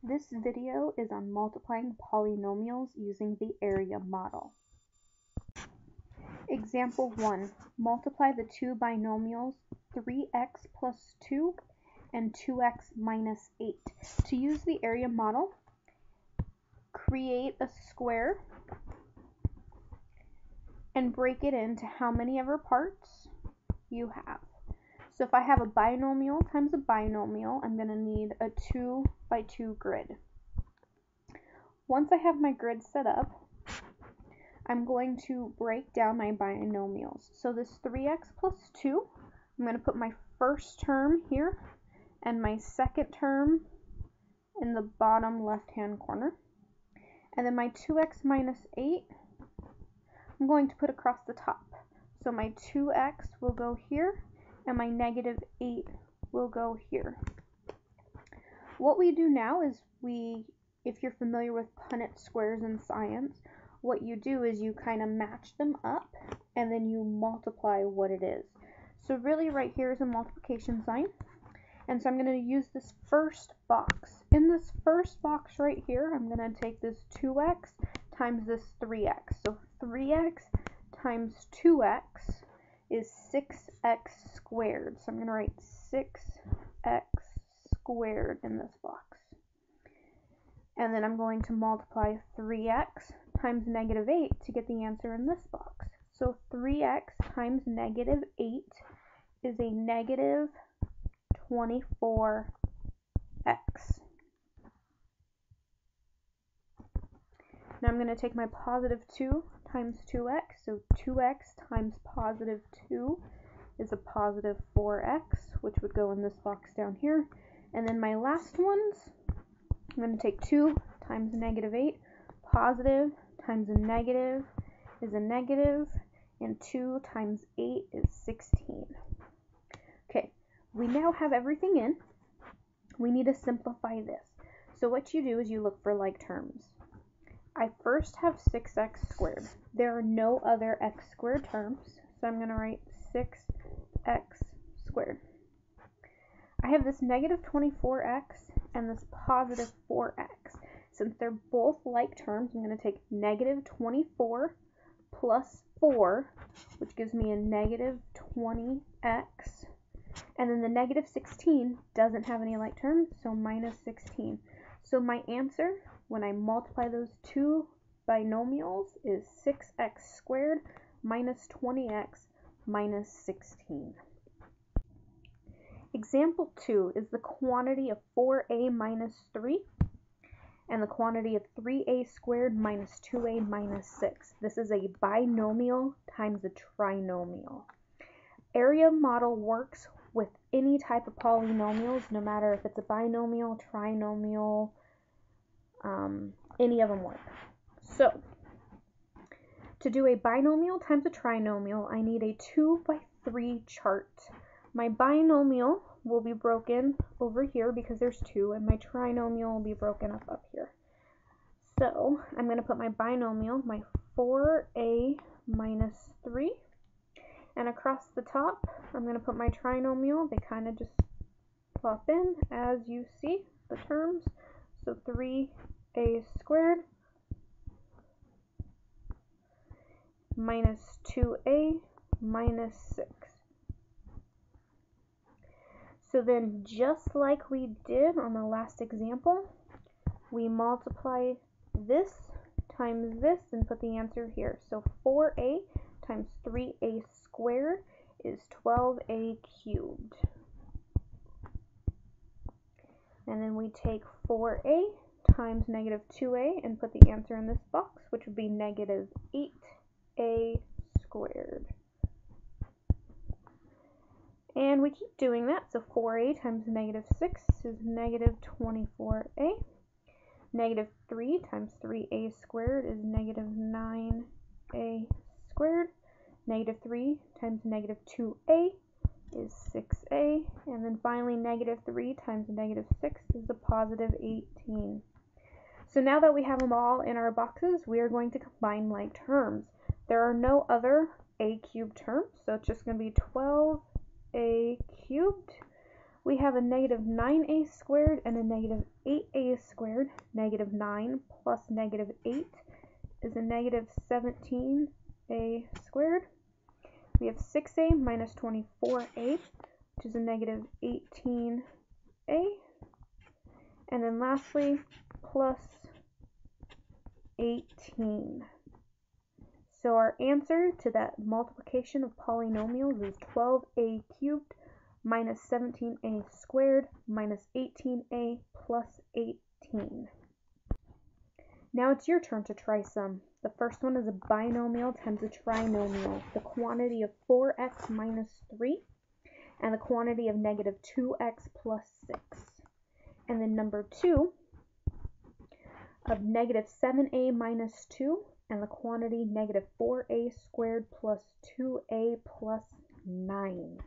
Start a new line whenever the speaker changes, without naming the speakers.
This video is on multiplying polynomials using the area model. Example 1. Multiply the two binomials 3x plus 2 and 2x minus 8. To use the area model, create a square and break it into how many ever parts you have. So if I have a binomial times a binomial, I'm going to need a 2 by 2 grid. Once I have my grid set up, I'm going to break down my binomials. So this 3x plus 2, I'm going to put my first term here and my second term in the bottom left-hand corner. And then my 2x minus 8, I'm going to put across the top. So my 2x will go here and my negative 8 will go here. What we do now is if you're familiar with Punnett squares in science, what you do is you kind of match them up and then you multiply what it is. So really right here is a multiplication sign. And so I'm going to use this first box. In this first box right here, I'm going to take this 2x times this 3x. So 3x times 2x is 6x squared. So I'm going to write 6x squared in this box. And then I'm going to multiply 3x times negative 8 to get the answer in this box. So 3x times negative 8 is a negative 24x. Now I'm going to take my positive 2 times 2x. So 2x times positive 2 is a positive 4x, which would go in this box down here. And then my last ones, I'm going to take 2 times negative 8. Positive times a negative is a negative, and 2 times 8 is 16. Okay, we now have everything in. We need to simplify this. So what you do is you look for like terms. I first have 6x squared. There are no other x squared terms, so I'm going to write 6x squared. I have this negative 24x and this positive 4x. Since they're both like terms, I'm going to take negative 24 plus 4, which gives me a negative 20x. And then the negative 16 doesn't have any like terms, so minus 16. So my answer, when I multiply those two binomials, is 6x squared minus 20x minus 16. Example 2 is the quantity of 4a minus 3 and the quantity of 3a squared minus 2a minus 6. This is a binomial times a trinomial. Area model works with any type of polynomials, no matter if it's a binomial, trinomial, any of them work. So, to do a binomial times a trinomial, I need a 2 by 3 chart. My binomial will be broken over here because there's 2, and my trinomial will be broken up here. So, I'm going to put my binomial, my 4a minus 3, and across the top, I'm going to put my trinomial. They kind of just plop in as you see the terms. So 3a squared minus 2a minus 6. So then, just like we did on the last example, we multiply this times this and put the answer here. So 4a times 3a squared is 12a cubed. And then we take 4a times negative 2a and put the answer in this box, which would be negative 8a squared. And we keep doing that, so 4a times negative 6 is negative 24a. Negative 3 times 3a squared is negative 9a squared. Negative 3 times negative 2a is 6a. And then finally, negative 3 times negative 6 is a positive 18. So now that we have them all in our boxes, we are going to combine like terms. There are no other a cubed terms, so it's just going to be 12a cubed We have a negative 9a squared and a negative 8a squared. Negative 9 plus negative 8 is a negative 17a squared. We have 6a minus 24a, which is a negative 18a. And then lastly, plus 18. So our answer to that multiplication of polynomials is 12a cubed minus 17a squared minus 18a plus 18. Now it's your turn to try some. The first one is a binomial times a trinomial. The quantity of 4x minus 3 and the quantity of negative 2x plus 6. And then number 2 of negative 7a minus 2 and the quantity negative 4a squared plus 2a plus 9.